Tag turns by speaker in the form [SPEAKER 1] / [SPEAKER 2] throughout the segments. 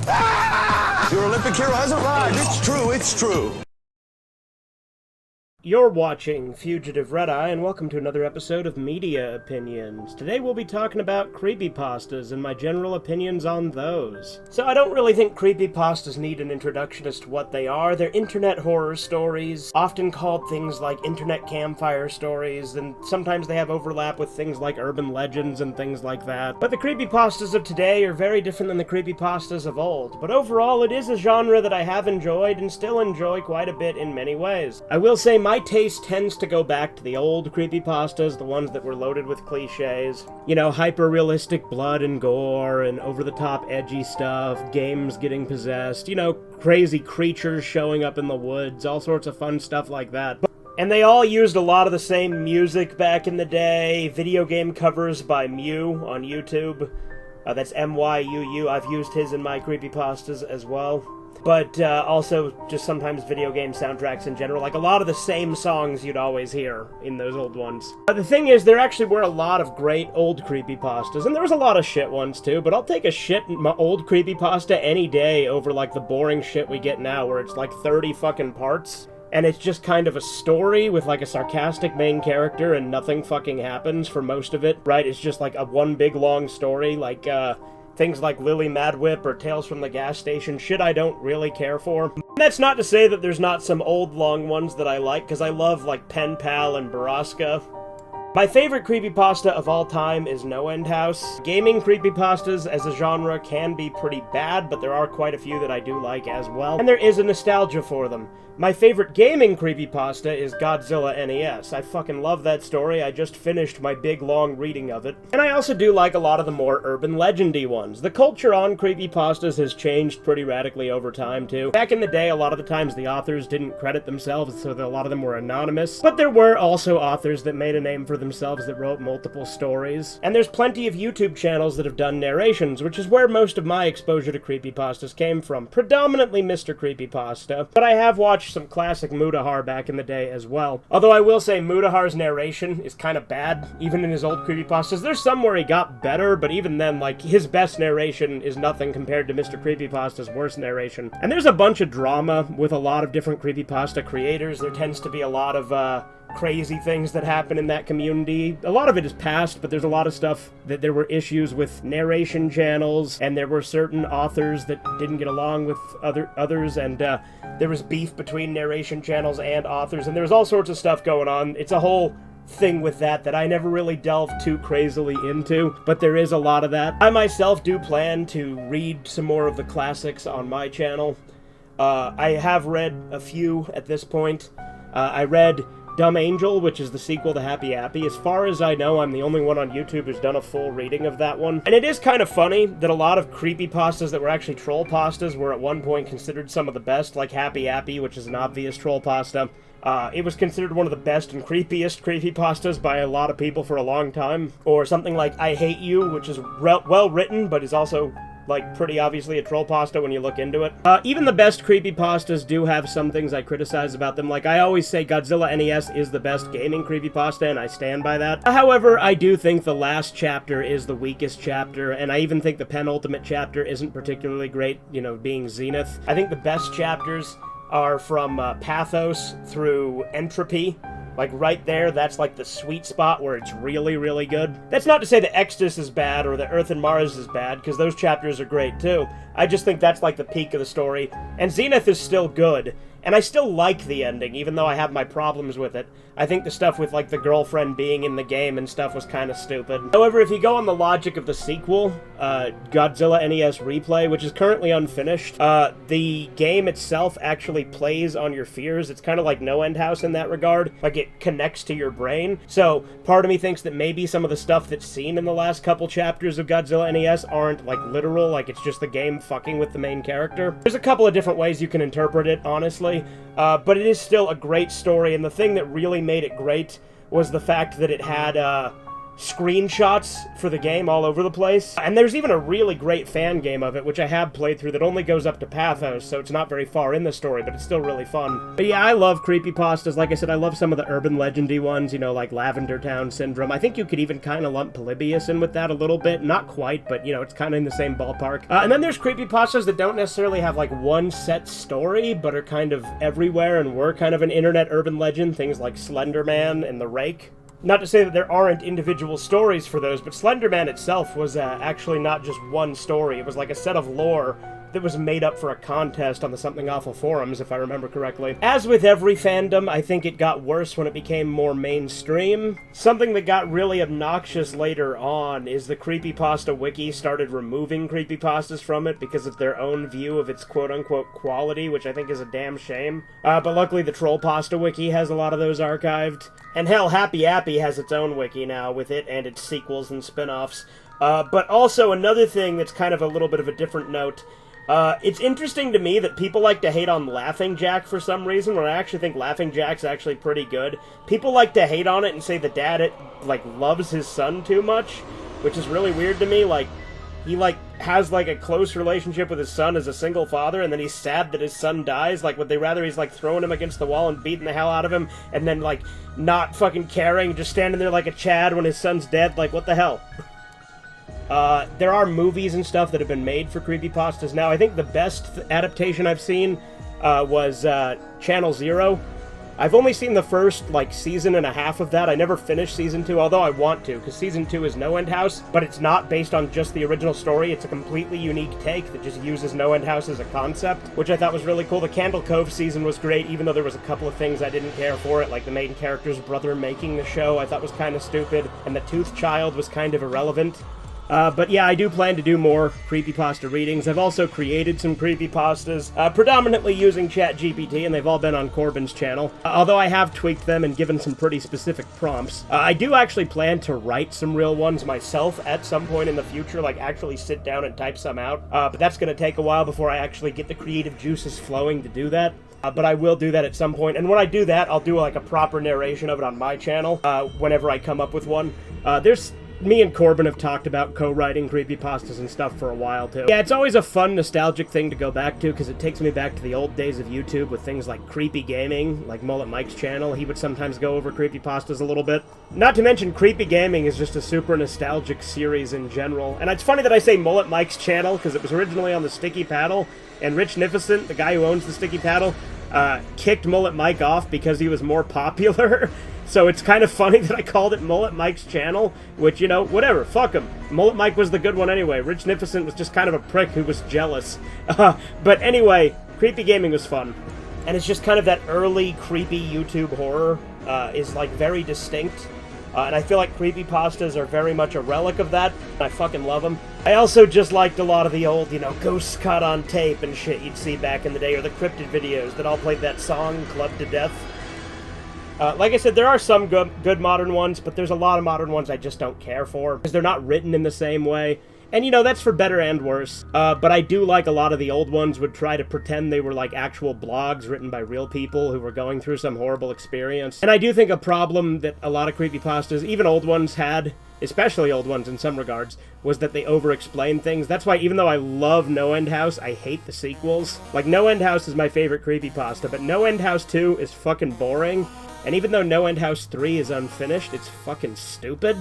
[SPEAKER 1] Your Olympic hero has arrived. It's true, it's true.
[SPEAKER 2] You're watching Fugitive Red-Eye, and welcome to another episode of Media Opinions. Today we'll be talking about creepypastas and my general opinions on those. So I don't really think creepypastas need an introduction as to what they are. They're internet horror stories, often called things like internet campfire stories, and sometimes they have overlap with things like urban legends and things like that. But the creepypastas of today are very different than the creepypastas of old. But overall, it is a genre that I have enjoyed and still enjoy quite a bit in many ways. I will say my taste tends to go back to the old creepypastas, the ones that were loaded with cliches. You know, hyper-realistic blood and gore and over-the-top edgy stuff, games getting possessed, you know, crazy creatures showing up in the woods, all sorts of fun stuff like that. And they all used a lot of the same music back in the day, video game covers by Mew on YouTube. That's M-Y-U-U. I've used his in my creepypastas as well. But also just sometimes video game soundtracks in general, like a lot of the same songs you'd always hear in those old ones. The thing is, there actually were a lot of great old creepypastas, and there was a lot of shit ones too, but I'll take a old creepypasta any day over like the boring shit we get now, where it's like 30 fucking parts, and it's just kind of a story with like a sarcastic main character and nothing fucking happens for most of it, right? It's just like a one big long story, like things like Lily Madwhip or Tales from the Gas Station, shit I don't really care for. And that's not to say that there's not some old long ones that I like, because I love like Pen Pal and Baraska. My favorite creepypasta of all time is No End House. Gaming creepypastas as a genre can be pretty bad, but there are quite a few that I do like as well, and there is a nostalgia for them. My favorite gaming creepypasta is Godzilla NES. I fucking love that story. I just finished my big long reading of it. And I also do like a lot of the more urban legendy ones. The culture on creepypastas has changed pretty radically over time too. Back in the day, a lot of the times the authors didn't credit themselves, so a lot of them were anonymous. But there were also authors that made a name for themselves that wrote multiple stories. And there's plenty of YouTube channels that have done narrations, which is where most of my exposure to creepypastas came from. Predominantly Mr. Creepypasta, but I have watched some classic Mutahar back in the day as well. Although I will say Mutahar's narration is kind of bad, even in his old creepypastas. There's some where he got better, but even then, like, his best narration is nothing compared to Mr. Creepypasta's worst narration. And there's a bunch of drama with a lot of different creepypasta creators. There tends to be a lot of, crazy things that happen in that community. A lot of it is past, but there's a lot of stuff that there were issues with narration channels, and there were certain authors that didn't get along with others, and there was beef between narration channels and authors, and there was all sorts of stuff going on. It's a whole thing with that I never really delved too crazily into, but there is a lot of that. I myself do plan to read some more of the classics on my channel. I have read a few at this point. I read Dumb Angel, which is the sequel to Happy Appy. As far as I know, I'm the only one on YouTube who's done a full reading of that one. And it is kind of funny that a lot of creepypastas that were actually troll pastas were at one point considered some of the best, like Happy Appy, which is an obvious troll pasta. It was considered one of the best and creepiest creepypastas by a lot of people for a long time. Or something like I Hate You, which is well written, but is also like pretty obviously a troll pasta when you look into it. Even the best creepypastas do have some things I criticize about them. Like, I always say Godzilla NES is the best gaming creepypasta, and I stand by that. However, I do think the last chapter is the weakest chapter, and I even think the penultimate chapter isn't particularly great, you know, being Zenith. I think the best chapters are from Pathos through Entropy. Like, right there, that's like the sweet spot where it's really, really good. That's not to say that Exodus is bad or that Earth and Mars is bad, because those chapters are great too. I just think that's like the peak of the story. And Zenith is still good, and I still like the ending, even though I have my problems with it. I think the stuff with, like, the girlfriend being in the game and stuff was kind of stupid. However, if you go on the logic of the sequel, Godzilla NES Replay, which is currently unfinished, the game itself actually plays on your fears. It's kind of like No End House in that regard. Like, it connects to your brain. So, part of me thinks that maybe some of the stuff that's seen in the last couple chapters of Godzilla NES aren't, like, literal, like it's just the game fucking with the main character. There's a couple of different ways you can interpret it, honestly, but it is still a great story, and the thing that really made it great was the fact that it had screenshots for the game all over the place. And there's even a really great fan game of it, which I have played through, that only goes up to Pathos, so it's not very far in the story, but it's still really fun. But yeah, I love creepypastas. Like I said, I love some of the urban legendy ones, you know, like Lavender Town Syndrome. I think you could even kind of lump Polybius in with that a little bit. Not quite, but, you know, it's kind of in the same ballpark. And then there's creepypastas that don't necessarily have, like, one set story, but are kind of everywhere and were kind of an internet urban legend. Things like Slender Man and The Rake. Not to say that there aren't individual stories for those, but Slender Man itself was actually not just one story. It was like a set of lore that was made up for a contest on the Something Awful forums, if I remember correctly. As with every fandom, I think it got worse when it became more mainstream. Something that got really obnoxious later on is the Creepypasta wiki started removing creepypastas from it because of their own view of its quote-unquote quality, which I think is a damn shame. But luckily the Trollpasta wiki has a lot of those archived. And hell, Happy Appy has its own wiki now, with it and its sequels and spin-offs. But also another thing that's kind of a little bit of a different note. It's interesting to me that people like to hate on Laughing Jack for some reason, when I actually think Laughing Jack's actually pretty good. People like to hate on it and say the dad, loves his son too much, which is really weird to me. Like, he, has, a close relationship with his son as a single father, and then he's sad that his son dies. Like, would they rather he's, throwing him against the wall and beating the hell out of him, and then, not fucking caring, just standing there like a Chad when his son's dead? Like, what the hell? There are movies and stuff that have been made for creepypastas now. I think the best adaptation I've seen was Channel Zero. I've only seen the first, season and a half of that. I never finished Season 2, although I want to, because Season 2 is No End House, but it's not based on just the original story. It's a completely unique take that just uses No End House as a concept, which I thought was really cool. The Candle Cove season was great, even though there was a couple of things I didn't care for it, like the main character's brother making the show I thought was kind of stupid, and the Tooth Child was kind of irrelevant. But yeah, I do plan to do more creepypasta readings. I've also created some creepypastas, predominantly using ChatGPT, and they've all been on Corbin's channel, although I have tweaked them and given some pretty specific prompts. I do actually plan to write some real ones myself at some point in the future, actually sit down and type some out, but that's going to take a while before I actually get the creative juices flowing to do that. But I will do that at some point, and when I do that, I'll do a proper narration of it on my channel, whenever I come up with one. Me and Corbin have talked about co-writing creepypastas and stuff for a while, too. Yeah, it's always a fun, nostalgic thing to go back to, because it takes me back to the old days of YouTube with things like Creepy Gaming, like Mullet Mike's channel. He would sometimes go over creepypastas a little bit. Not to mention, Creepy Gaming is just a super nostalgic series in general. And it's funny that I say Mullet Mike's channel, because it was originally on the Sticky Paddle, and Rich Nificent, the guy who owns the Sticky Paddle, kicked Mullet Mike off because he was more popular. So it's kind of funny that I called it Mullet Mike's channel, which, you know, whatever, fuck him. Mullet Mike was the good one anyway. Rich Nificent was just kind of a prick who was jealous. But anyway, Creepy Gaming was fun. And it's just kind of that early creepy YouTube horror is, very distinct. And I feel like creepypastas are very much a relic of that. I fucking love them. I also just liked a lot of the old, ghosts caught on tape and shit you'd see back in the day, or the cryptid videos that all played that song, Club to Death. Like I said, there are some good modern ones, but there's a lot of modern ones I just don't care for, because they're not written in the same way. And, that's for better and worse. But I do like a lot of the old ones would try to pretend they were, actual blogs written by real people who were going through some horrible experience. And I do think a problem that a lot of creepypastas, even old ones, had, especially old ones in some regards, was that they over-explain things. That's why, even though I love No End House, I hate the sequels. No End House is my favorite creepypasta, but No End House 2 is fucking boring. And even though No End House 3 is unfinished, it's fucking stupid.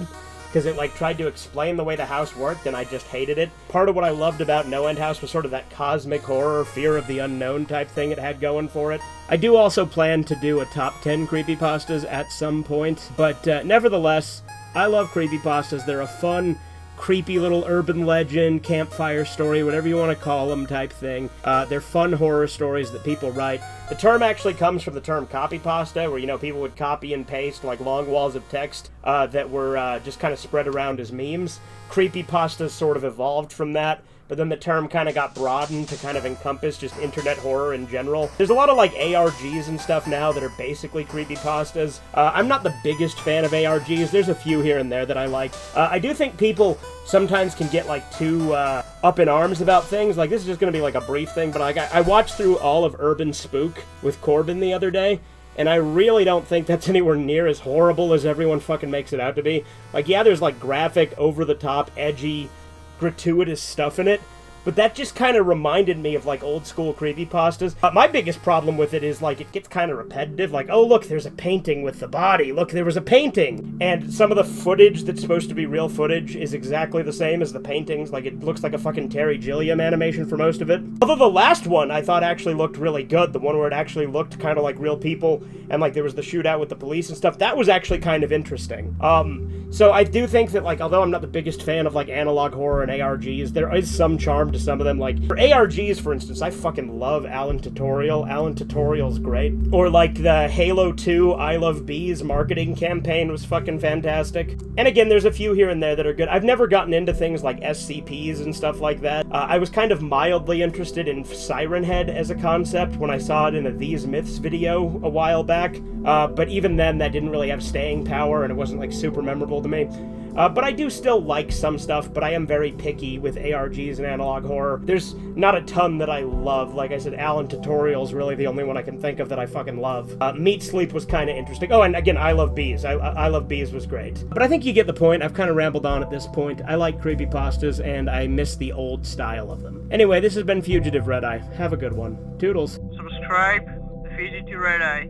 [SPEAKER 2] Because it, tried to explain the way the house worked, and I just hated it. Part of what I loved about No End House was sort of that cosmic horror, fear of the unknown type thing it had going for it. I do also plan to do a top 10 creepypastas at some point, but nevertheless, I love creepypastas. They're a fun, creepy little urban legend, campfire story, whatever you want to call them type thing. They're fun horror stories that people write. The term actually comes from the term copypasta, where, people would copy and paste, long walls of text that were just kind of spread around as memes. Creepypastas sort of evolved from that, but then the term kind of got broadened to kind of encompass just internet horror in general. There's a lot of, ARGs and stuff now that are basically creepypastas. I'm not the biggest fan of ARGs. There's a few here and there that I like. I do think people sometimes can get, too up in arms about things. This is just going to be, a brief thing, but I watched through all of Urban Spook with Corbin the other day, and I really don't think that's anywhere near as horrible as everyone fucking makes it out to be. Like, yeah, there's, like, graphic, over-the-top, edgy, gratuitous stuff in it, but that just kind of reminded me of, like, old-school creepypastas. My biggest problem with it is, like, it gets kind of repetitive. Like, oh, look, there's a painting with the body. Look, there was a painting. And some of the footage that's supposed to be real footage is exactly the same as the paintings. Like, it looks like a fucking Terry Gilliam animation for most of it. Although the last one I thought actually looked really good. The one where it actually looked kind of like real people, and, like, there was the shootout with the police and stuff. That was actually kind of interesting. So I do think that, like, although I'm not the biggest fan of, like, analog horror and ARGs, there is some charm to some of them. Like, for ARGs, for instance, I fucking love Alan Tutorial. Alan Tutorial's great. Or, like, the Halo 2 I Love Bees marketing campaign was fucking fantastic. And again, there's a few here and there that are good. I've never gotten into things like SCPs and stuff like that. I was kind of mildly interested in Siren Head as a concept when I saw it in a These Myths video a while back. But even then, that didn't really have staying power, and it wasn't, like, super memorable to me. But I do still like some stuff, but I am very picky with ARGs and analog horror. There's not a ton that I love. Like I said, Alan Tutorial's really the only one I can think of that I fucking love. Meat Sleep was kind of interesting. Oh, and again, I Love Bees. I Love Bees was great. But I think you get the point. I've kind of rambled on at this point. I like creepypastas, and I miss the old style of them. Anyway, this has been Fugitive Red Eye. Have a good one. Toodles.
[SPEAKER 3] Subscribe to Fugitive Red Eye.